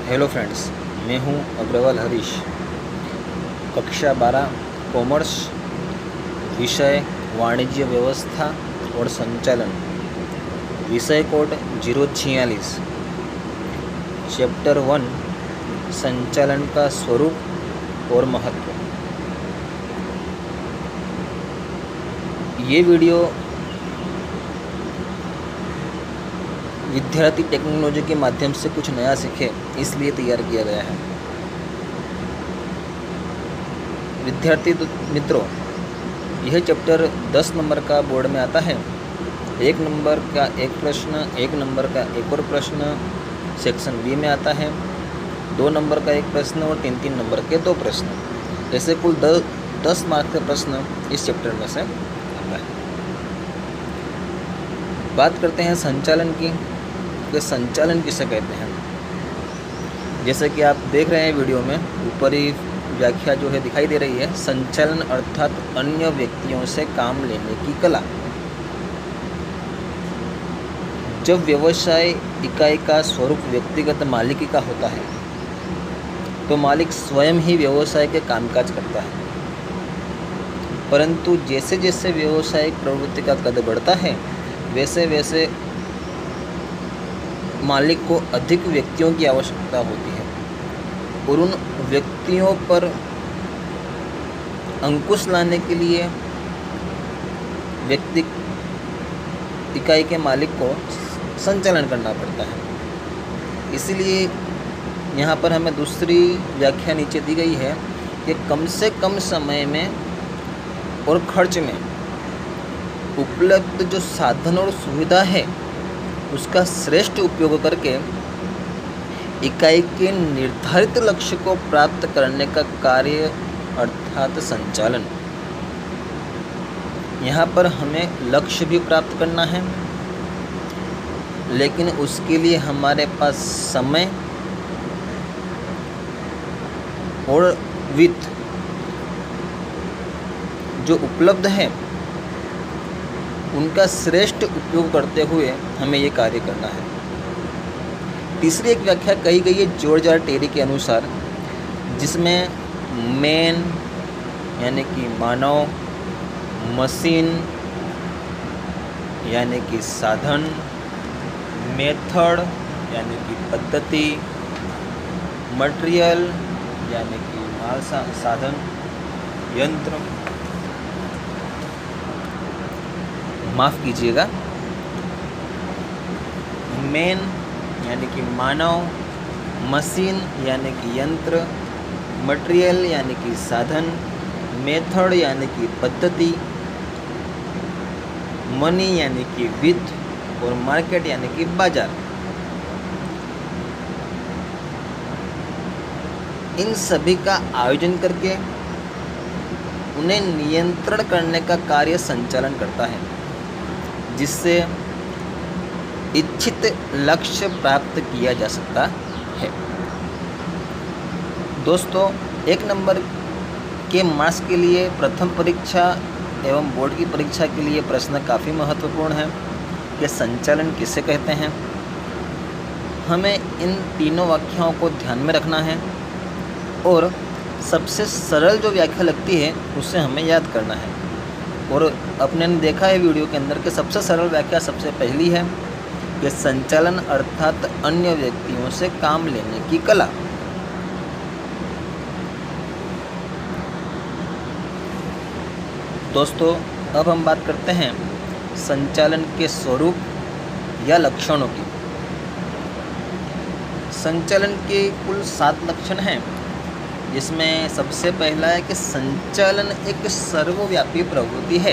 Hello friends, मैं हूं अग्रवाल हरीश। कक्षा 12 कॉमर्स, विषय वाणिज्य व्यवस्था और संचालन, विषय कोड 046, चैप्टर 1 संचालन का स्वरूप और महत्व। ये वीडियो विद्यार्थी टेक्नोलॉजी के माध्यम से कुछ नया सीखे इसलिए तैयार किया गया है। विद्यार्थी मित्रों, यह चैप्टर 10 नंबर का बोर्ड में आता है। 1 नंबर का एक प्रश्न, 1 नंबर का एक और प्रश्न सेक्शन बी में आता है, 2 नंबर का एक प्रश्न और 3 नंबर के 2 प्रश्न। ऐसे कुल 10 मार्क के प्रश्न इस चैप्टर में से आता है। बात करते हैं संचालन की, कि संचालन किसे कहते हैं। जैसे कि आप देख रहे हैं वीडियो में, ऊपरी व्याख्या जो है दिखाई दे रही है। संचालन अर्थात अन्य व्यक्तियों से काम लेने की कला। जब व्यवसाय इकाई का स्वरूप व्यक्तिगत मालिकी का होता है तो मालिक स्वयं ही व्यवसाय के कामकाज करता है, परंतु जैसे जैसे व्यवसायिक प्रवृत्ति का कद बढ़ता है वैसे वैसे मालिक को अधिक व्यक्तियों की आवश्यकता होती है और उन व्यक्तियों पर अंकुश लाने के लिए व्यक्ति इकाई के मालिक को संचालन करना पड़ता है। इसीलिए यहाँ पर हमें दूसरी व्याख्या नीचे दी गई है कि कम से कम समय में और खर्च में उपलब्ध जो साधन और सुविधा है उसका श्रेष्ठ उपयोग करके इकाई के निर्धारित लक्ष्य को प्राप्त करने का कार्य अर्थात संचालन। यहाँ पर हमें लक्ष्य भी प्राप्त करना है, लेकिन उसके लिए हमारे पास समय और वित्त जो उपलब्ध है उनका श्रेष्ठ उपयोग करते हुए हमें ये कार्य करना है। तीसरी एक व्याख्या कही गई है जॉर्ज आर टेरी के अनुसार, जिसमें मैन यानी कि मानव, मशीन यानी कि साधन, मेथड यानी कि पद्धति, मटेरियल यानी कि माल साधन, यंत्र, माफ़ कीजिएगा, मैन यानी कि मानव, मशीन यानी कि यंत्र, मटेरियल यानी कि साधन, मेथड यानी कि पद्धति, मनी यानी कि वित्त और मार्केट यानी कि बाजार। इन सभी का आयोजन करके उन्हें नियंत्रण करने का कार्य संचालन करता है, जिससे इच्छित लक्ष्य प्राप्त किया जा सकता है। दोस्तों, 1 नंबर के मार्क्स के लिए प्रथम परीक्षा एवं बोर्ड की परीक्षा के लिए प्रश्न काफ़ी महत्वपूर्ण है कि संचालन किसे कहते हैं। हमें इन तीनों व्याख्याओं को ध्यान में रखना है और सबसे सरल जो व्याख्या लगती है उसे हमें याद करना है। और अपने ने देखा है वीडियो के अंदर कि सबसे सरल व्याख्या सबसे पहली है कि संचालन अर्थात अन्य व्यक्तियों से काम लेने की कला। दोस्तों, अब हम बात करते हैं संचालन के स्वरूप या लक्षणों की। संचालन के कुल 7 लक्षण हैं, जिसमें सबसे पहला है कि संचालन एक सर्वव्यापी प्रवृत्ति है,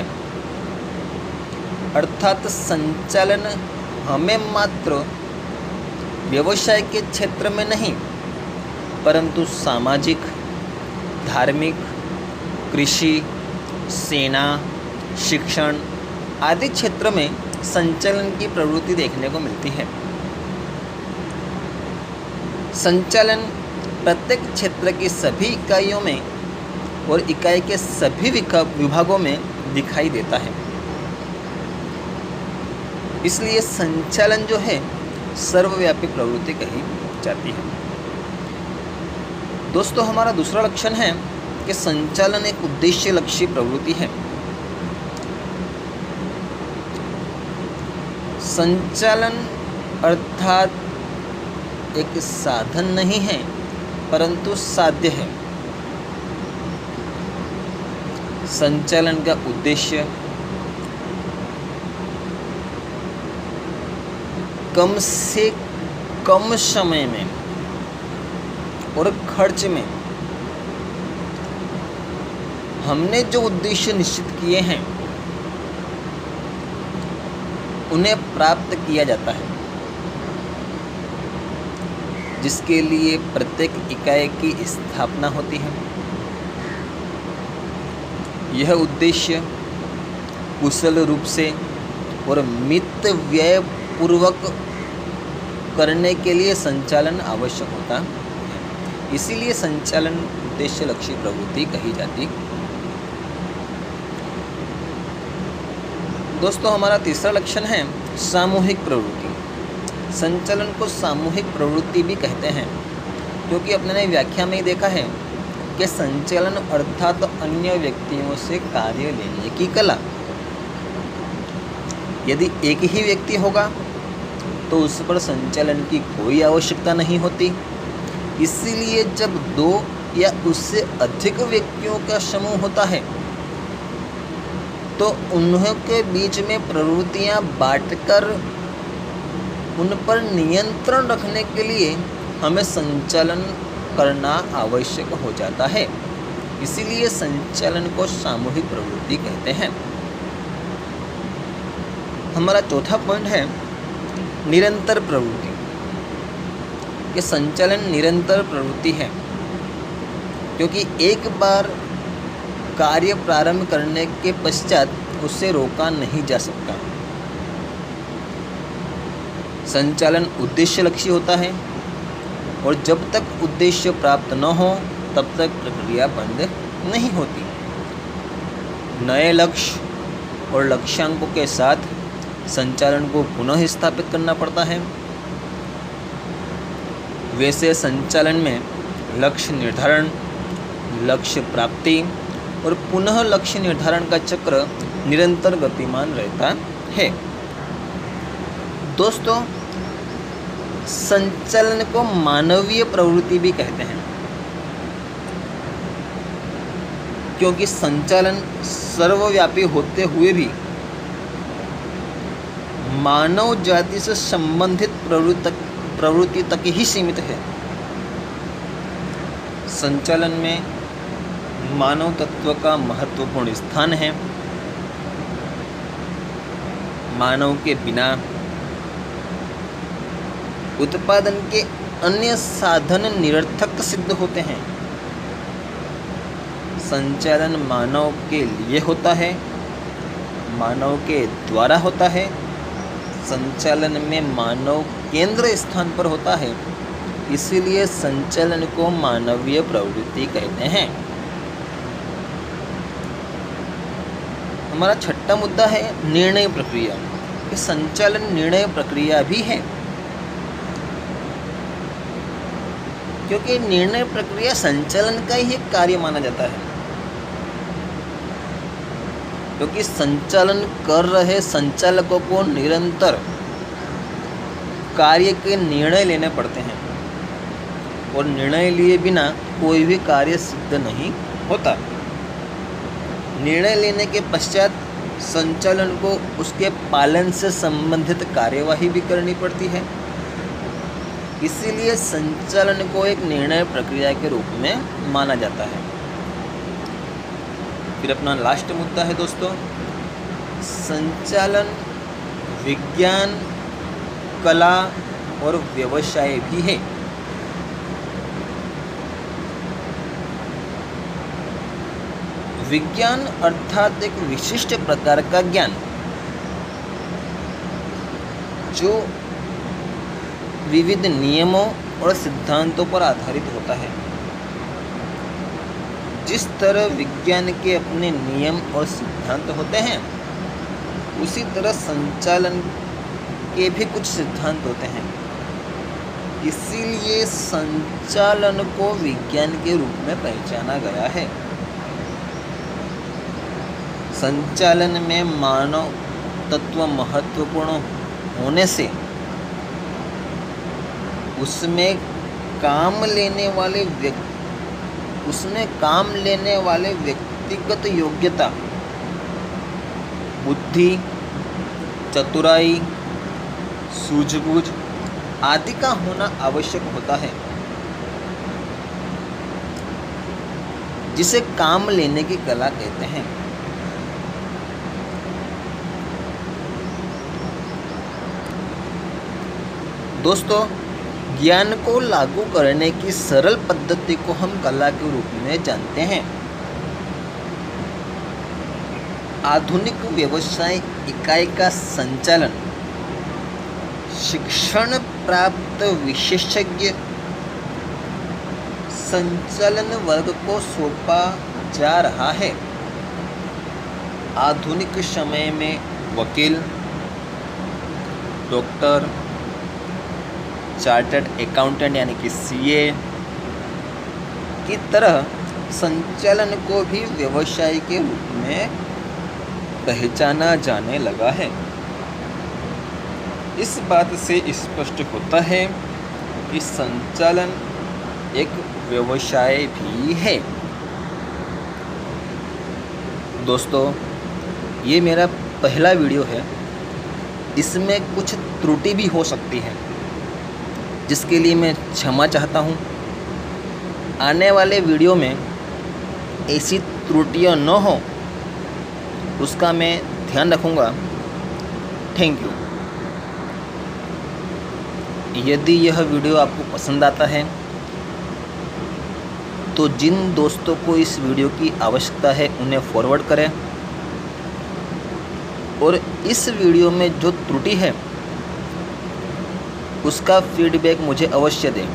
अर्थात संचालन हमें मात्र व्यवसाय के क्षेत्र में नहीं परंतु सामाजिक, धार्मिक, कृषि, सेना, शिक्षण आदि क्षेत्र में संचालन की प्रवृत्ति देखने को मिलती है। संचालन प्रत्येक क्षेत्र की सभी इकाइयों में और इकाई के सभी विभागों में दिखाई देता है। इसलिए संचालन जो है सर्वव्यापी प्रवृत्ति कही जाती है। दोस्तों हमारा दूसरा लक्षण है कि संचालन एक उद्देश्य लक्ष्य प्रवृत्ति है। संचालन अर्थात एक साधन नहीं है परंतु साध्य है। संचालन का उद्देश्य कम से कम समय में और खर्च में हमने जो उद्देश्य निश्चित किए हैं उन्हें प्राप्त किया जाता है, जिसके लिए प्रत्येक इकाई की स्थापना होती है। यह उद्देश्य कुशल रूप से और मित व्यय पूर्वक करने के लिए संचालन आवश्यक होता है। इसीलिए संचालन उद्देश्य लक्ष्य प्रवृत्ति कही जाती। दोस्तों हमारा तीसरा लक्षण है सामूहिक प्रवृत्ति। संचालन को सामूहिक प्रवृत्ति भी कहते हैं, क्योंकि अपने ने व्याख्या में ही देखा है कि संचालन अर्थात अन्य व्यक्तियों से कार्य लेने की कला। यदि एक ही व्यक्ति होगा तो उस पर संचालन की कोई आवश्यकता नहीं होती। इसीलिए जब दो या उससे अधिक व्यक्तियों का समूह होता है तो उनके बीच में प्रवृत्तियां बांटकर उन पर नियंत्रण रखने के लिए हमें संचालन करना आवश्यक हो जाता है। इसीलिए संचालन को सामूहिक प्रवृत्ति कहते हैं। हमारा चौथा पॉइंट है निरंतर प्रवृत्ति। कि संचालन निरंतर प्रवृत्ति है, क्योंकि एक बार कार्य प्रारंभ करने के पश्चात उसे रोका नहीं जा सकता। संचालन उद्देश्य लक्ष्य होता है और जब तक उद्देश्य प्राप्त न हो तब तक प्रक्रिया बंद नहीं होती। नए लक्ष्य और लक्ष्यांकों के साथ संचालन को पुनः स्थापित करना पड़ता है। वैसे संचालन में लक्ष्य निर्धारण, लक्ष्य प्राप्ति और पुनः लक्ष्य निर्धारण का चक्र निरंतर गतिमान रहता है। दोस्तों संचालन को मानवीय प्रवृत्ति भी कहते हैं, क्योंकि संचालन सर्वव्यापी होते हुए भी मानव जाति से संबंधित प्रवृत्ति तक ही सीमित है। संचालन में मानव तत्व का महत्वपूर्ण स्थान है। मानव के बिना उत्पादन के अन्य साधन निरर्थक सिद्ध होते हैं। संचालन मानव के लिए होता है, मानव के द्वारा होता है। संचालन में मानव केंद्र स्थान पर होता है, इसीलिए संचालन को मानवीय प्रवृत्ति कहते हैं। हमारा छठा मुद्दा है निर्णय प्रक्रिया। कि संचालन निर्णय प्रक्रिया भी है, क्योंकि निर्णय प्रक्रिया संचालन का ही एक कार्य माना जाता है। क्योंकि संचालन कर रहे संचालकों को निरंतर कार्य के निर्णय लेने पड़ते हैं और निर्णय लिए बिना कोई भी कार्य सिद्ध नहीं होता। निर्णय लेने के पश्चात संचालन को उसके पालन से संबंधित कार्यवाही भी करनी पड़ती है। इसीलिए संचालन को एक निर्णय प्रक्रिया के रूप में माना जाता है। फिर अपना लास्ट मुद्दा है दोस्तों, संचालन विज्ञान, कला और व्यवसाय भी है। विज्ञान अर्थात एक विशिष्ट प्रकार का ज्ञान जो विविध नियमों और सिद्धांतों पर आधारित होता है। जिस तरह विज्ञान के अपने नियम और सिद्धांत होते हैं, उसी तरह संचालन के भी कुछ सिद्धांत होते हैं। इसीलिए संचालन को विज्ञान के रूप में पहचाना गया है। संचालन में मानव तत्व महत्वपूर्ण होने से उसमें काम लेने वाले व्यक्तिगत योग्यता, बुद्धि, चतुराई, सूझबूझ आदि का होना आवश्यक होता है, जिसे काम लेने की कला कहते हैं। दोस्तों, ज्ञान को लागू करने की सरल पद्धति को हम कला के रूप में जानते हैं। आधुनिक व्यवसाय इकाई का संचालन शिक्षण प्राप्त विशेषज्ञ संचालन वर्ग को सौंपा जा रहा है। आधुनिक समय में वकील, डॉक्टर, चार्टर्ड अकाउंटेंट यानी कि CA की तरह संचालन को भी व्यवसाय के रूप में पहचाना जाने लगा है। इस बात से स्पष्ट होता है कि संचालन एक व्यवसाय भी है। दोस्तों, ये मेरा पहला वीडियो है, इसमें कुछ त्रुटि भी हो सकती है, जिसके लिए मैं क्षमा चाहता हूँ। आने वाले वीडियो में ऐसी त्रुटियाँ न हो, उसका मैं ध्यान रखूँगा। Thank you. यदि यह वीडियो आपको पसंद आता है तो जिन दोस्तों को इस वीडियो की आवश्यकता है उन्हें फॉरवर्ड करें, और इस वीडियो में जो त्रुटि है उसका फीडबैक मुझे अवश्य दें।